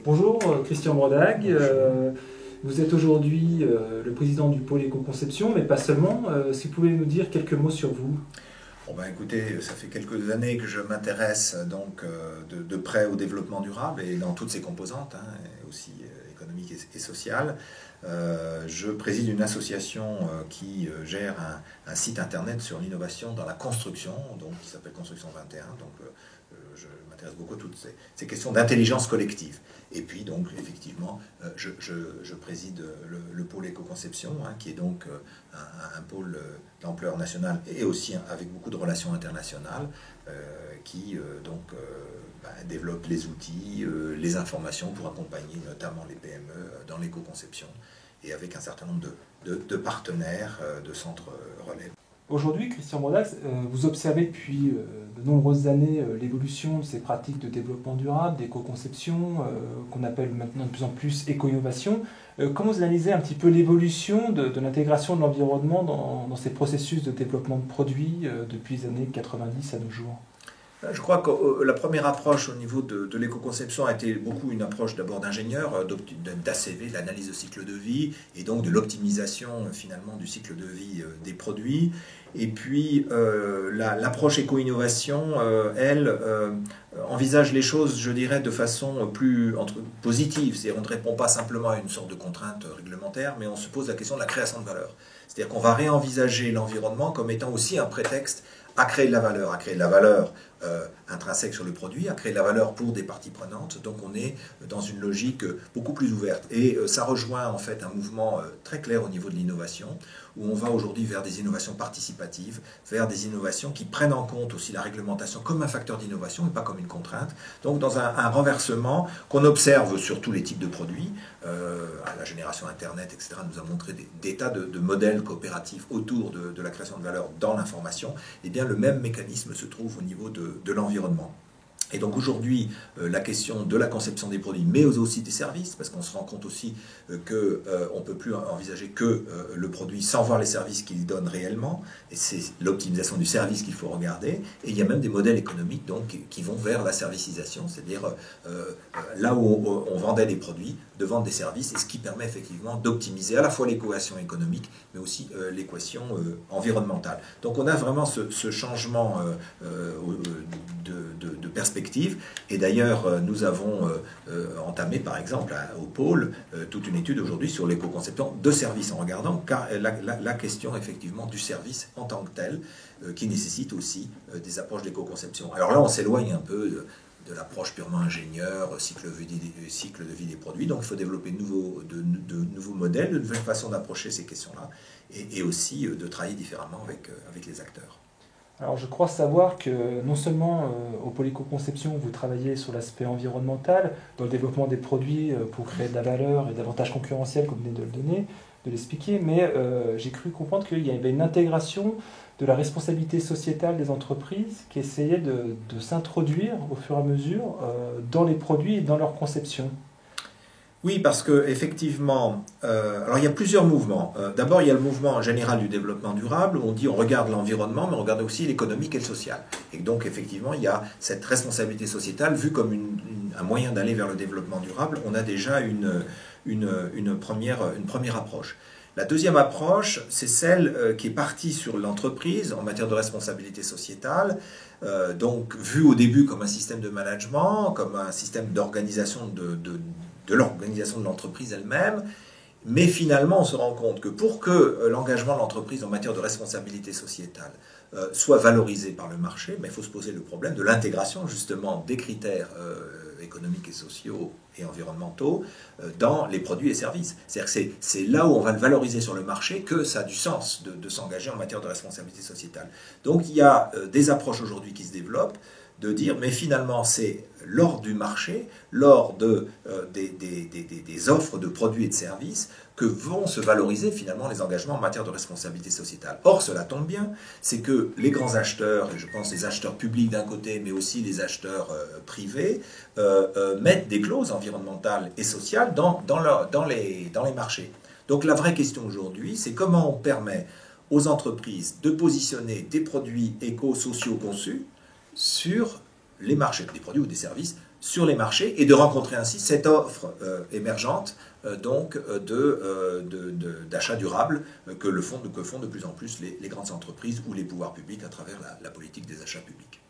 Bonjour, Christian Brodag. Vous êtes aujourd'hui le président du pôle éco-conception, mais pas seulement. Si vous pouvez nous dire quelques mots sur vous. Bon ben écoutez, ça fait quelques années que je m'intéresse donc de près au développement durable et dans toutes ses composantes, hein, et aussi économiques et sociales. Je préside une association qui gère un site internet sur l'innovation dans la construction, donc qui s'appelle Construction 21. Donc je m'intéresse beaucoup à toutes ces questions d'intelligence collective. Et puis donc effectivement, je préside le pôle éco-conception, hein, qui est donc un pôle d'ampleur nationale et aussi avec beaucoup de relations internationales, qui développe les outils, les informations pour accompagner notamment les PME dans l'éco-conception, et avec un certain nombre de partenaires, de centres relais. Aujourd'hui, Christian Brodag, vous observez depuis de nombreuses années l'évolution de ces pratiques de développement durable, d'éco-conception, qu'on appelle maintenant de plus en plus éco-innovation. Comment vous analysez un petit peu l'évolution de l'intégration de l'environnement dans ces processus de développement de produits depuis les années 90 à nos jours? Je crois que la première approche au niveau de l'éco-conception a été beaucoup une approche d'abord d'ingénieur, d'ACV, de l'analyse de cycle de vie, et donc de l'optimisation finalement du cycle de vie des produits. Et puis l'approche éco-innovation, elle, envisage les choses, je dirais, de façon plus positive. C'est-à-dire on ne répond pas simplement à une sorte de contrainte réglementaire, mais on se pose la question de la création de valeur. C'est-à-dire qu'on va réenvisager l'environnement comme étant aussi un prétexte à créer de la valeur intrinsèque sur le produit, à créer de la valeur pour des parties prenantes. Donc on est dans une logique beaucoup plus ouverte. Et ça rejoint en fait un mouvement très clair au niveau de l'innovation, où on va aujourd'hui vers des innovations participatives, vers des innovations qui prennent en compte aussi la réglementation comme un facteur d'innovation et pas comme une contrainte. Donc dans un renversement qu'on observe sur tous les types de produits, la génération Internet, etc., nous a montré des tas de modèles coopératifs autour de la création de valeur dans l'information. Eh bien le même mécanisme se trouve au niveau de l'environnement. Et donc aujourd'hui, la question de la conception des produits, mais aussi des services, parce qu'on se rend compte aussi qu'on ne peut plus envisager que le produit sans voir les services qu'il donne réellement, et c'est l'optimisation du service qu'il faut regarder, et il y a même des modèles économiques donc, qui vont vers la servicisation, c'est-à-dire là où on vendait des produits, de vendre des services, et ce qui permet effectivement d'optimiser à la fois l'équation économique, mais aussi l'équation environnementale. Donc on a vraiment ce changement de perspective. Et d'ailleurs, nous avons entamé, par exemple, au pôle, toute une étude aujourd'hui sur l'éco-conception de services, en regardant la question, effectivement, du service en tant que tel, qui nécessite aussi des approches d'éco-conception. Alors là, on s'éloigne un peu de l'approche purement ingénieur, cycle de vie des produits. Donc il faut développer de nouveaux modèles, de nouvelles façons d'approcher ces questions-là, et aussi de travailler différemment avec les acteurs. Alors je crois savoir que non seulement au pôle éco-conception, vous travaillez sur l'aspect environnemental, dans le développement des produits pour créer de la valeur et davantage concurrentiel, comme vous venez de l'expliquer, mais j'ai cru comprendre qu'il y avait une intégration de la responsabilité sociétale des entreprises qui essayait de s'introduire au fur et à mesure dans les produits et dans leur conception. Oui, parce que effectivement, alors il y a plusieurs mouvements. D'abord, il y a le mouvement général du développement durable, où on dit on regarde l'environnement, mais on regarde aussi l'économique et le social. Et donc, effectivement, il y a cette responsabilité sociétale vue comme un moyen d'aller vers le développement durable. On a déjà une première approche. La deuxième approche, c'est celle qui est partie sur l'entreprise en matière de responsabilité sociétale, donc vue au début comme un système de management, comme un système d'organisation de l'organisation de l'entreprise elle-même, mais finalement on se rend compte que pour que l'engagement de l'entreprise en matière de responsabilité sociétale soit valorisé par le marché, mais il faut se poser le problème de l'intégration justement des critères économiques et sociaux et environnementaux dans les produits et services. C'est-à-dire que c'est là où on va le valoriser sur le marché que ça a du sens de s'engager en matière de responsabilité sociétale. Donc il y a des approches aujourd'hui qui se développent, de dire, mais finalement, c'est lors du marché, lors des offres de produits et de services, que vont se valoriser finalement les engagements en matière de responsabilité sociétale. Or, cela tombe bien, c'est que les grands acheteurs, et je pense les acheteurs publics d'un côté, mais aussi les acheteurs privés, mettent des clauses environnementales et sociales dans les marchés. Donc la vraie question aujourd'hui, c'est comment on permet aux entreprises de positionner des produits éco-sociaux conçus sur les marchés, des produits ou des services sur les marchés, et de rencontrer ainsi cette offre émergente d'achat durable que font de plus en plus les grandes entreprises ou les pouvoirs publics à travers la politique des achats publics.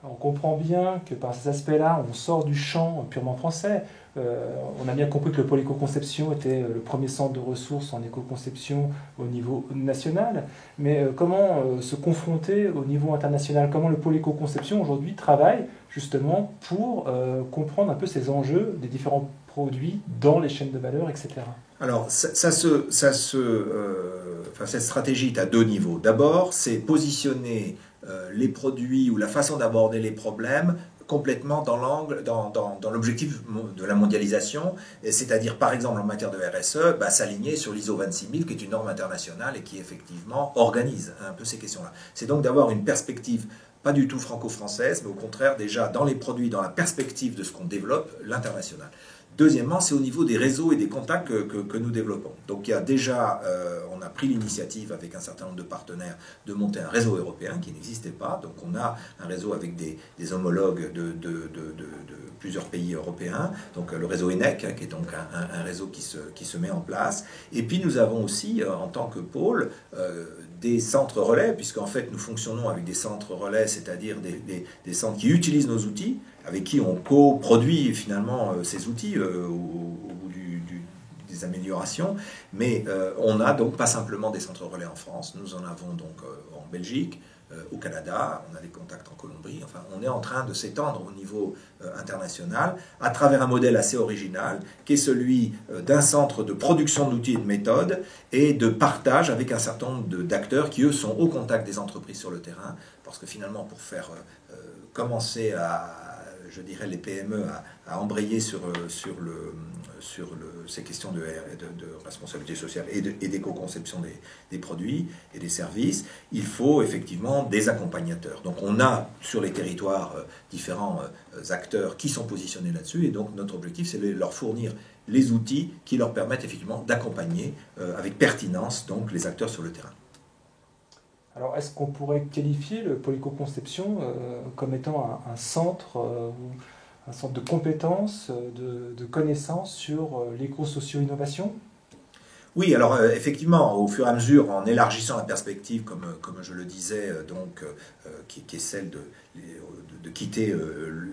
On comprend bien que par ces aspects-là, on sort du champ purement français. On a bien compris que le pôle éco-conception était le premier centre de ressources en éco-conception au niveau national. Mais comment se confronter au niveau international? Comment le pôle éco-conception aujourd'hui travaille justement pour comprendre un peu ces enjeux des différents produits dans les chaînes de valeur, etc. Alors, cette stratégie est à deux niveaux. D'abord, c'est positionner les produits ou la façon d'aborder les problèmes complètement dans l'objectif de la mondialisation, c'est-à-dire par exemple en matière de RSE, s'aligner sur l'ISO 26000 qui est une norme internationale et qui effectivement organise un peu ces questions-là. C'est donc d'avoir une perspective pas du tout franco-française, mais au contraire déjà dans les produits, dans la perspective de ce qu'on développe, l'international. Deuxièmement, c'est au niveau des réseaux et des contacts que nous développons. Donc il y a déjà, on a pris l'initiative avec un certain nombre de partenaires de monter un réseau européen qui n'existait pas. Donc on a un réseau avec des homologues de plusieurs pays européens. Donc le réseau ENEC, qui est donc un réseau qui se met en place. Et puis nous avons aussi, en tant que pôle, des centres relais, puisqu'en fait nous fonctionnons avec des centres relais, c'est-à-dire des centres qui utilisent nos outils, avec qui on coproduit finalement ces outils au bout des améliorations. Mais on n'a donc pas simplement des centres relais en France, nous en avons donc en Belgique, au Canada, on a des contacts en Colombie, enfin on est en train de s'étendre au niveau international à travers un modèle assez original qui est celui d'un centre de production d'outils et de méthodes et de partage avec un certain nombre d'acteurs qui eux sont au contact des entreprises sur le terrain, parce que finalement pour faire commencer je dirais les PME à embrayer sur ces questions de responsabilité sociale et d'éco-conception des produits et des services, il faut effectivement des accompagnateurs. Donc on a sur les territoires différents acteurs qui sont positionnés là-dessus, et donc notre objectif c'est de leur fournir les outils qui leur permettent effectivement d'accompagner avec pertinence donc les acteurs sur le terrain. Alors, est-ce qu'on pourrait qualifier le pôle éco-conception comme étant un centre de compétences, de connaissances sur l'éco-socio-innovation? Oui, alors effectivement, au fur et à mesure, en élargissant la perspective, comme je le disais, qui est celle de quitter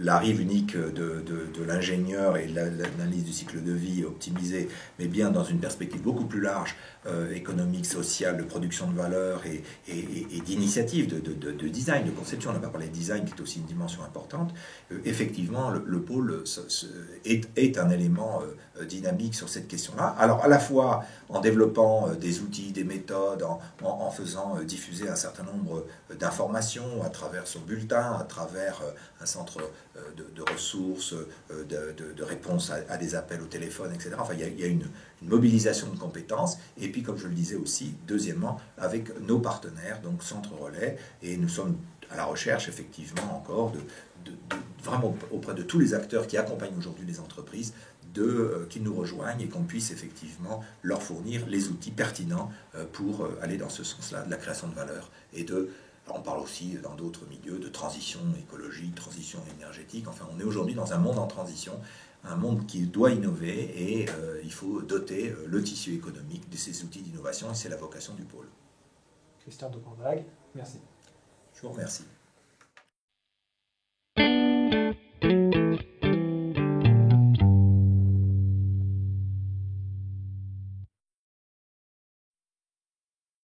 la rive unique de l'ingénieur et l'analyse du cycle de vie optimisé, mais bien dans une perspective beaucoup plus large, économique, sociale, de production de valeur et d'initiative, de design, de conception. On n'a pas parlé de design, qui est aussi une dimension importante. Effectivement, le pôle est un élément dynamique sur cette question-là. Alors, à la fois en développant des outils, des méthodes, en faisant diffuser un certain nombre d'informations à travers son bulletin, à travers un centre de ressources, de réponse à des appels au téléphone, etc. Enfin, il y a une mobilisation de compétences. Et puis, comme je le disais aussi, deuxièmement, avec nos partenaires, donc Centre Relais, et nous sommes à la recherche, effectivement, encore vraiment auprès de tous les acteurs qui accompagnent aujourd'hui les entreprises, qu'ils nous rejoignent et qu'on puisse effectivement leur fournir les outils pertinents pour aller dans ce sens-là de la création de valeur on parle aussi dans d'autres milieux de transition écologique, transition énergétique. Enfin, on est aujourd'hui dans un monde en transition, un monde qui doit innover et il faut doter le tissu économique de ces outils d'innovation et c'est la vocation du pôle. Christian de Cordague, merci. Je vous remercie.